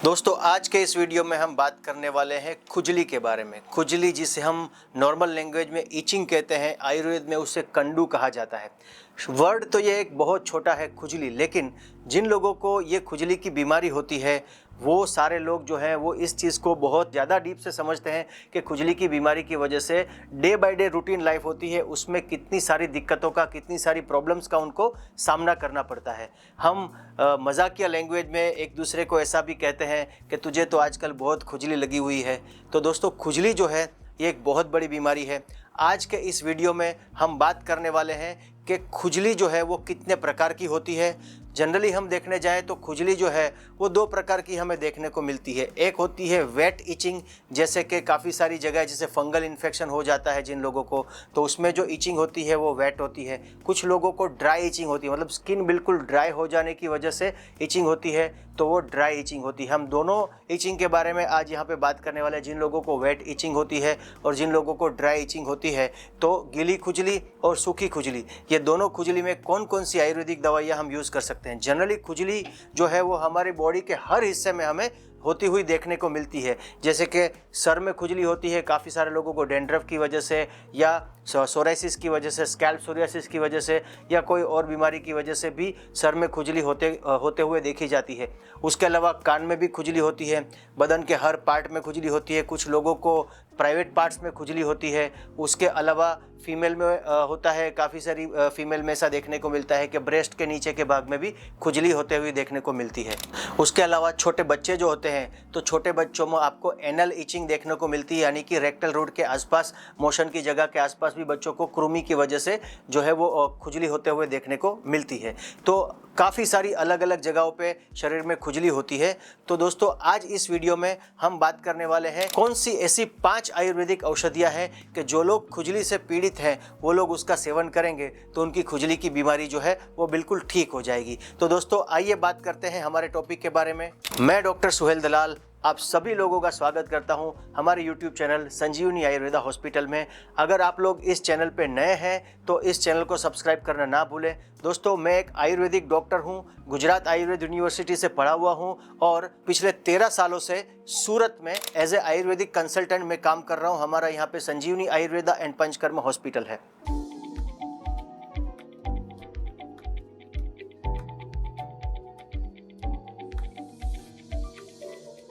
दोस्तों आज के इस वीडियो में हम बात करने वाले हैं खुजली के बारे में। खुजली जिसे हम नॉर्मल लैंग्वेज में इचिंग कहते हैं, आयुर्वेद में उसे कंडू कहा जाता है। वर्ड तो ये एक बहुत छोटा है खुजली, लेकिन जिन लोगों को ये खुजली की बीमारी होती है वो सारे लोग जो हैं वो इस चीज़ को बहुत ज़्यादा डीप से समझते हैं कि खुजली की बीमारी की वजह से day by day routine life होती है, उसमें कितनी सारी दिक्कतों का, कितनी सारी प्रॉब्लम्स का उनको सामना करना पड़ता है। हम मजाकिया लैंग्वेज में एक दूसरे को ऐसा भी कहते हैं कि तुझे तो आजकल बहुत खुजली लगी हुई है। तो दोस्तों खुजली जो है ये एक बहुत बड़ी बीमारी है। आज के इस वीडियो में हम बात करने वाले हैं कि खुजली जो है वो कितने प्रकार की होती है। जनरली हम देखने जाएं तो खुजली जो है वो दो प्रकार की हमें देखने को मिलती है। एक होती है वेट इचिंग, जैसे कि काफ़ी सारी जगह जैसे फंगल इन्फेक्शन हो जाता है जिन लोगों को, तो उसमें जो इचिंग होती है वो वेट होती है। कुछ लोगों को ड्राई इचिंग होती है, मतलब स्किन बिल्कुल ड्राई हो जाने की वजह से इचिंग होती है, तो वो ड्राई इचिंग होती है। हम दोनों इचिंग के बारे में आज यहाँ पे बात करने वाले हैं, जिन लोगों को वेट इचिंग होती है और जिन लोगों को ड्राई इचिंग होती है। तो गीली खुजली और सूखी खुजली, ये दोनों खुजली में कौन कौन सी आयुर्वेदिक दवाइयाँ हम यूज़ कर सकते हैं। जनरली खुजली जो है वो हमारी बॉडी के हर हिस्से में हमें होती हुई देखने को मिलती है। जैसे कि सर में खुजली होती है, काफ़ी सारे लोगों को डैंड्रफ की वजह से या सोराइसिस की वजह से, स्कैल्प सोरियासिस की वजह से या कोई और बीमारी की वजह से भी सर में खुजली होते हुए देखी जाती है। उसके अलावा कान में भी खुजली होती है, बदन के हर पार्ट में खुजली होती है, कुछ लोगों को प्राइवेट पार्ट्स में खुजली होती है। उसके अलावा फीमेल में होता है, काफ़ी सारी फीमेल में ऐसा देखने को मिलता है कि ब्रेस्ट के नीचे के भाग में भी खुजली होते हुए देखने को मिलती है। उसके अलावा छोटे बच्चे जो होते हैं तो छोटे बच्चों में आपको एनल इचिंग देखने को मिलती है, यानी कि रेक्टल रूट के आसपास, मोशन की जगह के आसपास भी बच्चों को कृमि की वजह से जो है वो खुजली होते हुए देखने को मिलती है। तो काफ़ी सारी अलग अलग जगहों पे शरीर में खुजली होती है। तो दोस्तों आज इस वीडियो में हम बात करने वाले हैं कौन सी ऐसी 5 आयुर्वेदिक औषधियां हैं कि जो लोग खुजली से पीड़ित हैं वो लोग उसका सेवन करेंगे तो उनकी खुजली की बीमारी जो है वो बिल्कुल ठीक हो जाएगी। तो दोस्तों आइए बात करते हैं हमारे टॉपिक के बारे में। मैं डॉक्टर सुहेल दलाल आप सभी लोगों का स्वागत करता हूं हमारे YouTube चैनल संजीवनी आयुर्वेदा हॉस्पिटल में। अगर आप लोग इस चैनल पे नए हैं तो इस चैनल को सब्सक्राइब करना ना भूलें। दोस्तों मैं एक आयुर्वेदिक डॉक्टर हूं, गुजरात आयुर्वेद यूनिवर्सिटी से पढ़ा हुआ हूं और पिछले 13 सालों से सूरत में एज ए आयुर्वेदिक कंसल्टेंट में काम कर रहा हूं। हमारा यहाँ पे संजीवनी आयुर्वेदा एंड पंचकर्म हॉस्पिटल है।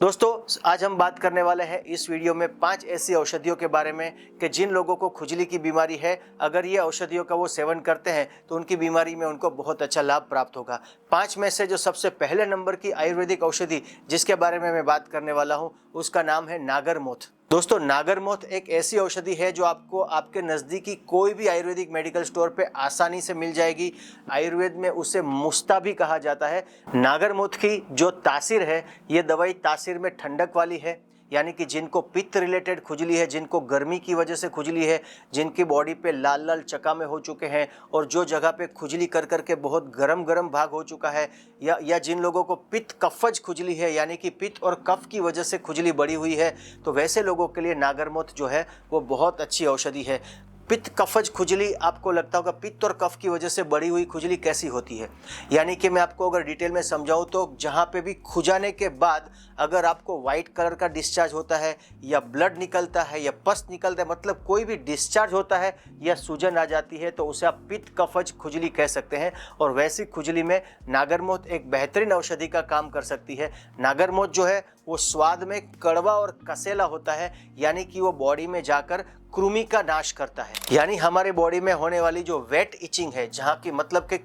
दोस्तों आज हम बात करने वाले हैं इस वीडियो में 5 ऐसी औषधियों के बारे में कि जिन लोगों को खुजली की बीमारी है, अगर ये औषधियों का वो सेवन करते हैं तो उनकी बीमारी में उनको बहुत अच्छा लाभ प्राप्त होगा। 5 में से जो सबसे पहले नंबर की आयुर्वेदिक औषधि जिसके बारे में मैं बात करने वाला हूँ उसका नाम है नागरमोथ। दोस्तों नागरमोथ एक ऐसी औषधि है जो आपको आपके नज़दीकी कोई भी आयुर्वेदिक मेडिकल स्टोर पे आसानी से मिल जाएगी। आयुर्वेद में उसे मुस्ता भी कहा जाता है। नागरमोथ की जो तासीर है, ये दवाई तासीर में ठंडक वाली है, यानी कि जिनको पित्त रिलेटेड खुजली है, जिनको गर्मी की वजह से खुजली है, जिनकी बॉडी पे लाल लाल चकामे हो चुके हैं और जो जगह पे खुजली कर करके बहुत गरम गरम भाग हो चुका है, या जिन लोगों को पित्त कफज खुजली है, यानी कि पित्त और कफ की वजह से खुजली बढ़ी हुई है, तो वैसे लोगों के लिए नागरमोथ जो है वो बहुत अच्छी औषधि है। पित्त कफज खुजली, आपको लगता होगा पित्त और कफ की वजह से बढ़ी हुई खुजली कैसी होती है, यानी कि मैं आपको अगर डिटेल में समझाऊं तो जहां पे भी खुजाने के बाद अगर आपको वाइट कलर का डिस्चार्ज होता है या ब्लड निकलता है या पस निकलता है, मतलब कोई भी डिस्चार्ज होता है या सूजन आ जाती है, तो उसे आप पित्त कफज खुजली कह सकते हैं। और वैसी खुजली में नागरमोथ एक बेहतरीन औषधि का काम कर सकती है। नागरमोथ जो है वो स्वाद में कड़वा और कसेला होता है, यानी कि वो बॉडी में जाकर कृमि का नाश करता है। यानी हमारे बॉडी में होने वाली जो वेट इचिंग है, जहाँ की मतलब कि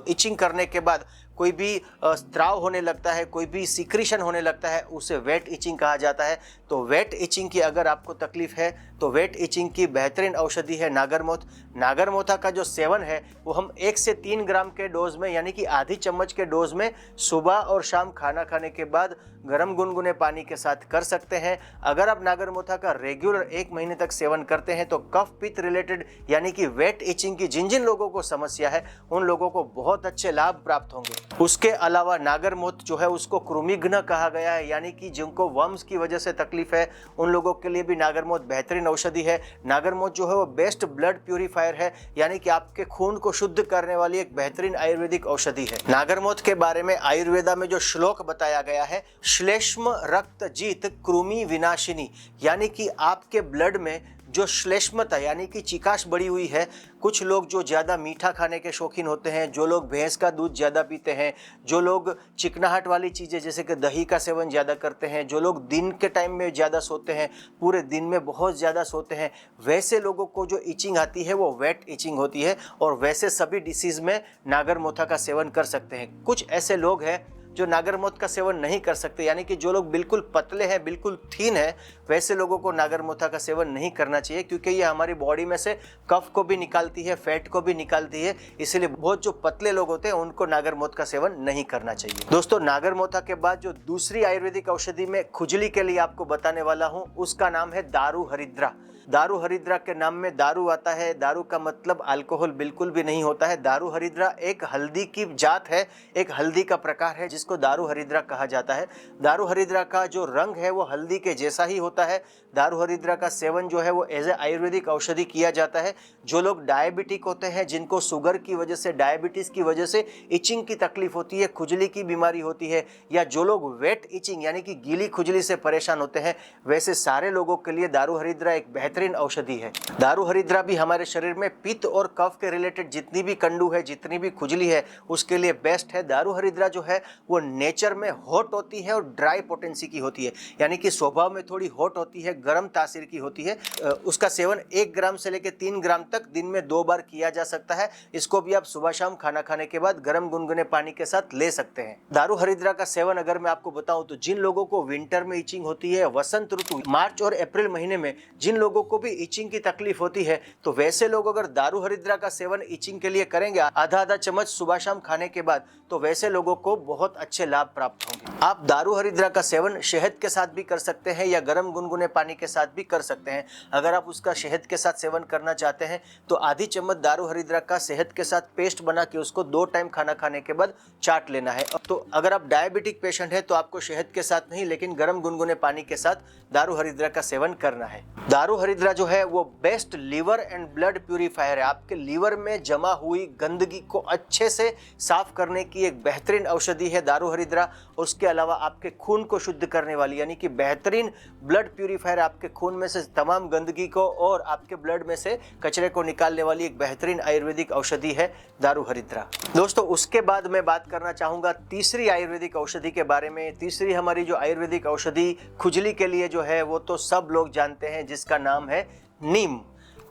इचिंग करने के बाद कोई भी स्त्राव होने लगता है, कोई भी सिक्रीशन होने लगता है, उसे वेट इचिंग कहा जाता है। तो वेट इचिंग की अगर आपको तकलीफ है तो वेट इचिंग की बेहतरीन औषधि है नागरमोथ। नागरमोथा का जो सेवन है वो हम 1 से 3 ग्राम के डोज में, यानी कि आधी चम्मच के डोज में सुबह और शाम खाना खाने के बाद गर्म गुनगुने पानी के साथ कर सकते हैं। अगर आप नागरमोथा का रेगुलर 1 महीने तक सेवन करते हैं तो कफ पित्त रिलेटेड, यानी कि वेट इचिंग की जिन जिन लोगों को समस्या है उन लोगों को बहुत अच्छे लाभ प्राप्त होंगे। उसके अलावा नागरमोथ जो है उसको कृमिघ्न कहा गया है, यानी कि जिनको वर्म्स की वजह से तकलीफ है उन लोगों के लिए भी नागरमोथ बेहतरीन औषधि है। नागरमोथ जो है वो बेस्ट ब्लड प्यूरिफायर है, यानी कि आपके खून को शुद्ध करने वाली एक बेहतरीन आयुर्वेदिक औषधि है। नागरमोथ के बारे में आयुर्वेदा में जो श्लोक बताया गया है, श्लेष्म रक्त जीत कृमि विनाशिनी, यानी कि आपके ब्लड में जो श्लेष्मता यानी कि चिकाश बढ़ी हुई है, कुछ लोग जो ज़्यादा मीठा खाने के शौकीन होते हैं, जो लोग भैंस का दूध ज़्यादा पीते हैं, जो लोग चिकनाहट वाली चीज़ें जैसे कि दही का सेवन ज़्यादा करते हैं, जो लोग दिन के टाइम में ज़्यादा सोते हैं, पूरे दिन में बहुत ज़्यादा सोते हैं, वैसे लोगों को जो इचिंग आती है वो वेट इचिंग होती है और वैसे सभी डिसीज़ में नागरमोथा का सेवन कर सकते हैं। कुछ ऐसे लोग हैं जो नागरमोथ का सेवन नहीं कर सकते, यानी कि जो लोग बिल्कुल पतले हैं, बिल्कुल थीन है, वैसे लोगों को नागरमोथा का सेवन नहीं करना चाहिए, क्योंकि ये हमारी बॉडी में से कफ को भी निकालती है, फैट को भी निकालती है। इसलिए बहुत जो पतले लोग होते हैं उनको नागरमोथ का सेवन नहीं करना चाहिए। दोस्तों, नागरमोथा के बाद जो दूसरी आयुर्वेदिक औषधि में खुजली के लिए आपको बताने वाला हूँ उसका नाम है दारू हरिद्रा। दारू हरिद्रा के नाम में दारू आता है, दारू का मतलब अल्कोहल बिल्कुल भी नहीं होता है। दारू हरिद्रा एक हल्दी की जात है, एक हल्दी का प्रकार है जिसको दारू हरिद्रा कहा जाता है। दारू हरिद्रा का जो रंग है वो हल्दी के जैसा ही होता है। दारू हरिद्रा का सेवन जो है वो एज ए आयुर्वेदिक औषधि किया जाता है। जो लोग डायबिटिक होते हैं, जिनको शुगर की वजह से, डायबिटीज़ की वजह से इचिंग की तकलीफ होती है, खुजली की बीमारी होती है, या जो लोग वेट इचिंग यानी कि गीली खुजली से परेशान होते हैं, वैसे सारे लोगों के लिए दारू हरिद्रा एक बेहतरीन औषधि है। दारू हरिद्रा भी हमारे शरीर में पित्त और कफ के रिलेटेड जितनी भी कंडू है, जितनी भी खुजली है, उसके लिए बेस्ट है। दारू हरिद्रा जो है वो नेचर में हॉट होती है और ड्राई पोटेंसी की होती है, यानी कि स्वभाव में थोड़ी हॉट होती है, गर्म तासीर की होती है। उसका सेवन 1 ग्राम से लेकर 3 ग्राम तक दिन में 2 बार किया जा सकता है। इसको भी आप सुबह शाम खाना खाने के बाद गर्म गुनगुने पानी के साथ ले सकते हैं। दारू हरिद्रा का सेवन अगर मैं आपको बताऊं तो जिन लोगों को विंटर में इचिंग होती है, वसंत ऋतु मार्च और अप्रैल महीने में जिन लोगों को भी इचिंग की तकलीफ होती है, तो वैसे लोग अगर दारू हरिद्रा का सेवन इचिंग के लिए करेंगे आधा चम्मच सुबह शाम खाने के बाद, तो वैसे लोगों को बहुत अच्छे लाभ प्राप्त होंगे। आप दारू हरिद्रा का सेवन शहद के साथ भी कर सकते हैं या गर्म गुनगुने पानी के साथ भी कर सकते हैं। अगर आप उसका शहद के साथ सेवन करना चाहते हैं तो आधी चम्मच दारू हरिद्रा का शहद के साथ पेस्ट बना के उसको 2 टाइम खाना खाने के बाद चाट लेना है। तो अगर आप डायबिटिक पेशेंट है तो आपको शहद के साथ नहीं, लेकिन गर्म गुनगुने पानी के साथ दारू हरिद्रा का सेवन करना है। दारू हरिद्रा जो है वो best liver and blood purifier है। आपके लीवर में जमा हुई गंदगी को अच्छे से साफ करने की एक बेहतरीन औषधि है दारू हरिद्रा। उसके अलावा आपके खून को शुद्ध करने वाली, यानी कि बेहतरीन ब्लड प्यूरिफायर, आपके खून में से तमाम गंदगी को और आपके ब्लड में से कचरे को निकालने वाली एक बेहतरीन आयुर्वेदिक औषधि है दारू हरिद्रा। दोस्तों, उसके बाद मैं बात करना चाहूँगा तीसरी आयुर्वेदिक औषधि के बारे में। तीसरी हमारी जो आयुर्वेदिक औषधि खुजली के लिए जो है वो तो सब लोग जानते हैं, जिसका नाम है नीम।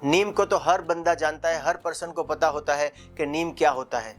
नीम को तो हर बंदा जानता है, हर पर्सन को पता होता है कि नीम क्या होता है।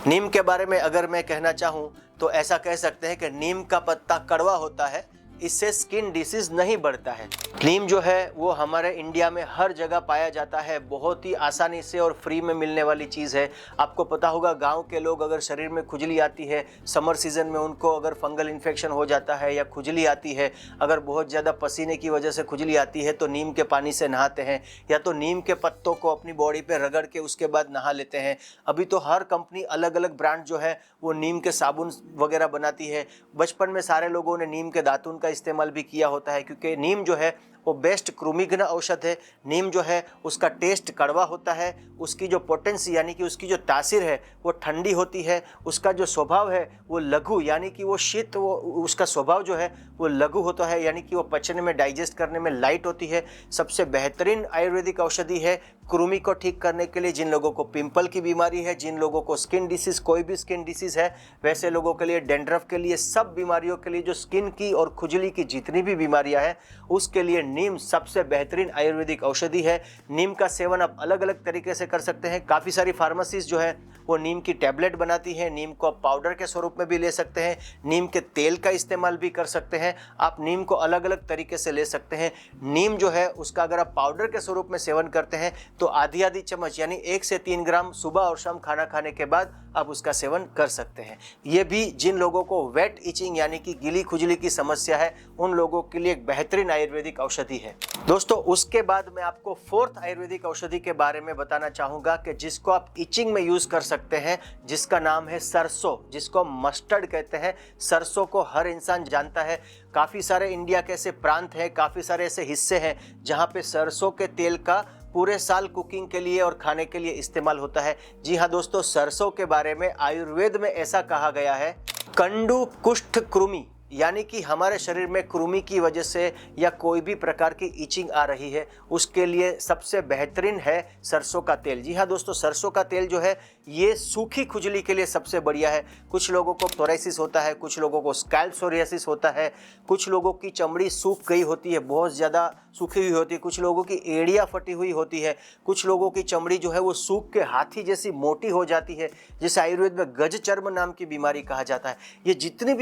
नीम के बारे में अगर मैं कहना चाहूँ तो ऐसा कह सकते हैं कि नीम का पत्ता कड़वा होता है, इससे स्किन डिसीज नहीं बढ़ता है। नीम जो है वो हमारे इंडिया में हर जगह पाया जाता है, बहुत ही आसानी से और फ्री में मिलने वाली चीज़ है। आपको पता होगा गांव के लोग अगर शरीर में खुजली आती है, समर सीजन में उनको अगर फंगल इन्फेक्शन हो जाता है या खुजली आती है, अगर बहुत ज़्यादा पसीने की वजह से खुजली आती है तो नीम के पानी से नहाते हैं, या तो नीम के पत्तों को अपनी बॉडी पे रगड़ के उसके बाद नहा लेते हैं। अभी तो हर कंपनी अलग अलग ब्रांड जो है वो नीम के साबुन वगैरह बनाती है। बचपन में सारे लोगों ने नीम के दातुन का इस्तेमाल भी किया होता है, क्योंकि नीम जो है वो बेस्ट कृमिघ्न औषध है। नीम जो है उसका टेस्ट कड़वा होता है, उसकी जो पोटेंसी यानी कि उसकी जो तासीर है वो ठंडी होती है, उसका जो स्वभाव है वो लघु यानी कि वो शीत, वो उसका स्वभाव जो है वो लघु होता है, यानी कि वो पचने में, डाइजेस्ट करने में लाइट होती है। सबसे बेहतरीन आयुर्वेदिक औषधि है कृमि को ठीक करने के लिए। जिन लोगों को पिंपल की बीमारी है, जिन लोगों को स्किन डिसीज़, कोई भी स्किन डिसीज़ है, वैसे लोगों के लिए, डेंड्रफ के लिए, सब बीमारियों के लिए, जो स्किन की और खुजली की जितनी भी बीमारियां हैं उसके लिए नीम सबसे बेहतरीन आयुर्वेदिक औषधि है। नीम का सेवन आप अलग अलग तरीके से कर सकते हैं। काफ़ी सारी फार्मेसीज जो है वो नीम की टैबलेट बनाती है, नीम को आप पाउडर के स्वरूप में भी ले सकते हैं, नीम के तेल का इस्तेमाल भी कर सकते हैं। आप नीम को अलग अलग तरीके से ले सकते हैं। नीम जो है उसका अगर आप पाउडर के स्वरूप में सेवन करते हैं तो आधी चम्मच यानी 1 से 3 ग्राम सुबह और शाम खाना खाने के बाद आप उसका सेवन कर सकते हैं। ये भी जिन लोगों को वेट इचिंग यानी कि गीली खुजली की समस्या है है उन लोगों के लिए एक बेहतरीन आयुर्वेदिक औषधि है। दोस्तों उसके बाद मैं आपको फोर्थ आयुर्वेदिक औषधि के बारे में बताना चाहूँगा कि जिसको आप इचिंग में यूज़ कर सकते हैं, जिसका नाम है सरसों, जिसको मस्टर्ड कहते हैं। सरसों को हर इंसान जानता है। काफ़ी सारे इंडिया के ऐसे प्रांत हैं, काफ़ी सारे ऐसे हिस्से हैं जहाँ पे सरसों के तेल का पूरे साल कुकिंग के लिए और खाने के लिए इस्तेमाल होता है। जी हाँ दोस्तों, सरसों के बारे में आयुर्वेद में ऐसा कहा गया है, कंडू कुष्ठ कृमि, यानी कि हमारे शरीर में कृमि की वजह से या कोई भी प्रकार की इचिंग आ रही है, उसके लिए सबसे बेहतरीन है सरसों का तेल। जी हाँ दोस्तों, सरसों का तेल जो है ये सूखी खुजली के लिए सबसे बढ़िया है। कुछ लोगों को सोराइसिस होता है, कुछ लोगों को स्कैल्प सोरियासिस होता है, कुछ लोगों की चमड़ी सूख गई होती है, बहुत ज़्यादा सूखी हुई होती है, कुछ लोगों की एड़ियाँ फटी हुई होती है, कुछ लोगों की चमड़ी जो है वो सूख के हाथी जैसी मोटी हो जाती है, जिसे आयुर्वेद में गज चर्म नाम की बीमारी कहा जाता है। ये जितनी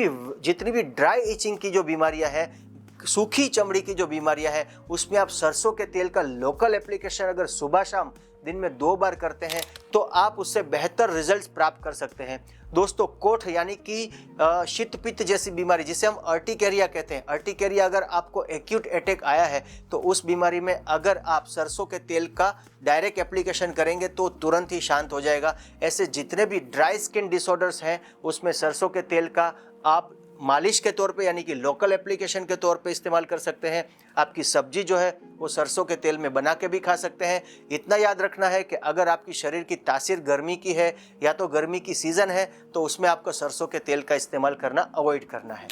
भी ड्राई इचिंग की जो बीमारियां हैं, सूखी चमड़ी की जो बीमारियां हैं, उसमें आप सरसों के तेल का लोकल एप्लीकेशन अगर सुबह शाम दिन में 2 बार करते हैं तो आप उससे बेहतर रिजल्ट्स प्राप्त कर सकते हैं। दोस्तों कोठ यानी कि शीत पित्त जैसी बीमारी जिसे हम अर्टिकेरिया कहते हैं, अर्टिकेरिया अगर आपको एक्यूट अटैक आया है तो उस बीमारी में अगर आप सरसों के तेल का डायरेक्ट एप्लीकेशन करेंगे तो तुरंत ही शांत हो जाएगा। ऐसे जितने भी ड्राई स्किन डिसऑर्डर्स हैं उसमें सरसों के तेल का आप मालिश के तौर पे यानी कि लोकल एप्लीकेशन के तौर पे इस्तेमाल कर सकते हैं। आपकी सब्जी जो है वो सरसों के तेल में बना के भी खा सकते हैं। इतना याद रखना है कि अगर आपकी शरीर की तासीर गर्मी की है या तो गर्मी की सीज़न है तो उसमें आपको सरसों के तेल का इस्तेमाल करना अवॉइड करना है।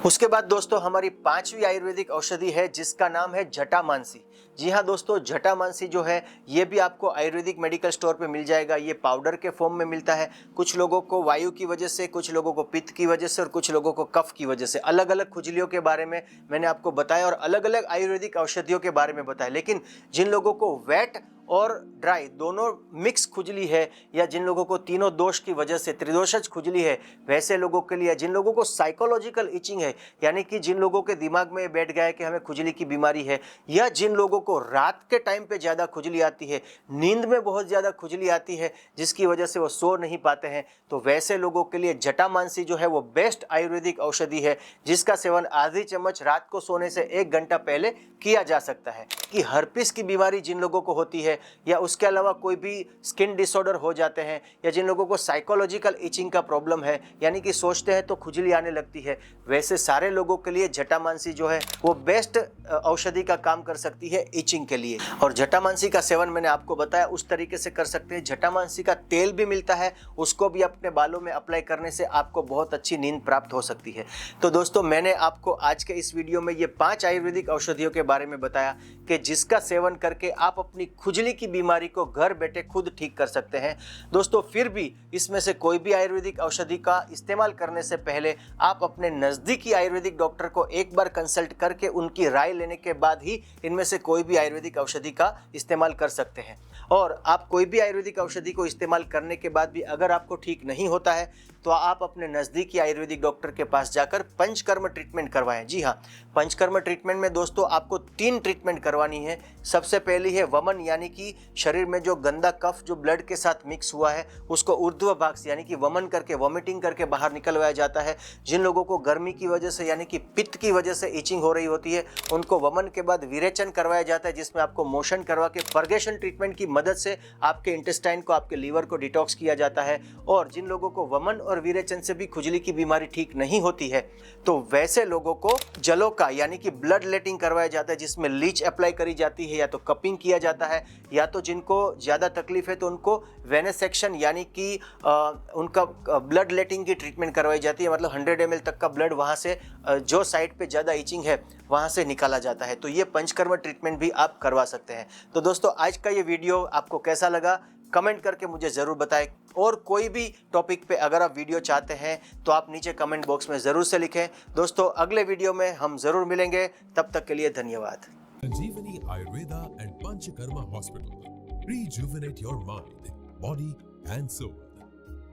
उसके बाद दोस्तों हमारी 5वीं आयुर्वेदिक औषधि है जिसका नाम है जटामांसी। जी हाँ दोस्तों, जटामांसी जो है ये भी आपको आयुर्वेदिक मेडिकल स्टोर पे मिल जाएगा। ये पाउडर के फॉर्म में मिलता है। कुछ लोगों को वायु की वजह से, कुछ लोगों को पित्त की वजह से और कुछ लोगों को कफ की वजह से अलग अलग खुजलियों के बारे में मैंने आपको बताया और अलग अलग आयुर्वेदिक औषधियों के बारे में बताया। लेकिन जिन लोगों को वेट और ड्राई दोनों मिक्स खुजली है या जिन लोगों को तीनों दोष की वजह से त्रिदोषज खुजली है, वैसे लोगों के लिए, जिन लोगों को साइकोलॉजिकल इचिंग है यानी कि जिन लोगों के दिमाग में बैठ गया है कि हमें खुजली की बीमारी है, या जिन लोगों को रात के टाइम पे ज़्यादा खुजली आती है, नींद में बहुत ज़्यादा खुजली आती है जिसकी वजह से वो सो नहीं पाते हैं, तो वैसे लोगों के लिए जटामांसी जो है वो बेस्ट आयुर्वेदिक औषधि है जिसका सेवन आधी चम्मच रात को सोने से 1 घंटा पहले किया जा सकता है। कि हर्पिस की बीमारी जिन लोगों को होती है या उसके अलावा कोई भी स्किन डिसऑर्डर हो जाते हैं या जिन लोगों को साइकोलॉजिकल इचिंग का प्रॉब्लम है यानी कि सोचते हैं तो खुजली आने लगती है, वैसे सारे लोगों के लिए जटामांसी जो है वो बेस्ट औषधि का काम कर सकती है इचिंग के लिए। और जटामांसी का सेवन मैंने आपको बताया उस तरीके से कर सकते हैं। जटामांसी का तेल भी मिलता है, उसको भी अपने बालों में अप्लाई करने से आपको बहुत अच्छी नींद प्राप्त हो सकती है। तो दोस्तों मैंने आपको आज के इस वीडियो में ये 5 आयुर्वेदिक औषधियों के बारे में बताया कि जिसका सेवन करके आप अपनी खुजली की बीमारी को घर बैठे खुद ठीक कर सकते हैं। दोस्तों फिर भी इसमें से कोई भी आयुर्वेदिक औषधि का इस्तेमाल करने से पहले आप अपने नज़दीकी आयुर्वेदिक डॉक्टर को एक बार कंसल्ट करके उनकी राय लेने के बाद ही इनमें से कोई भी आयुर्वेदिक औषधि का इस्तेमाल कर सकते हैं। और आप कोई भी आयुर्वेदिक औषधि को इस्तेमाल करने के बाद भी अगर आपको ठीक नहीं होता है तो आप अपने नज़दीकी आयुर्वेदिक डॉक्टर के पास जाकर पंचकर्म ट्रीटमेंट करवाएं। जी हाँ, पंचकर्म ट्रीटमेंट में दोस्तों आपको 3 ट्रीटमेंट करवानी है। सबसे पहली है वमन, यानी कि शरीर में जो गंदा कफ जो ब्लड के साथ मिक्स हुआ है उसको ऊर्ध्व भाग से यानी कि वमन करके, वॉमिटिंग करके बाहर निकलवाया जाता है। जिन लोगों को गर्मी की वजह से यानी कि पित्त की वजह से इचिंग हो रही होती है उनको वमन के बाद विरेचन करवाया जाता है, जिसमें आपको मोशन करवा के पर्गेशन ट्रीटमेंट की मदद से आपके इंटेस्टाइन को, आपके लीवर को डिटॉक्स किया जाता है। और जिन लोगों को वमन और विरेचन से भी खुजली की बीमारी ठीक नहीं होती है तो वैसे लोगों को जलोका यानी कि ब्लड लेटिंग करवाया जाता है, जिसमें लीच अप्लाई करी जाती है या तो कपिंग किया जाता है, या तो जिनको ज़्यादा तकलीफ है तो उनको वेनेसेक्शन यानी कि उनका ब्लड लेटिंग की ट्रीटमेंट करवाई जाती है। मतलब 100 ml तक का ब्लड वहाँ से जो साइड पे ज़्यादा इचिंग है वहाँ से निकाला जाता है। तो ये पंचकर्म ट्रीटमेंट भी आप करवा सकते हैं। तो दोस्तों आज का ये वीडियो आपको कैसा लगा कमेंट करके मुझे ज़रूर बताएं। और कोई भी टॉपिक पे अगर आप वीडियो चाहते हैं तो आप नीचे कमेंट बॉक्स में ज़रूर से लिखें। दोस्तों अगले वीडियो में हम ज़रूर मिलेंगे, तब तक के लिए धन्यवाद। Sanjeevani Ayurveda and Panchakarma Hospital. Rejuvenate your mind, body and soul.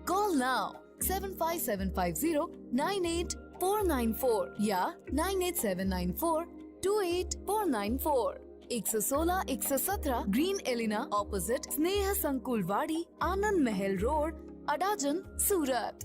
Call now 75750 या 98794 116 117 ग्रीन एलिना ऑपोजिट स्नेह संकुल वाड़ी, आनंद महल रोड, अडाजन, सूरत।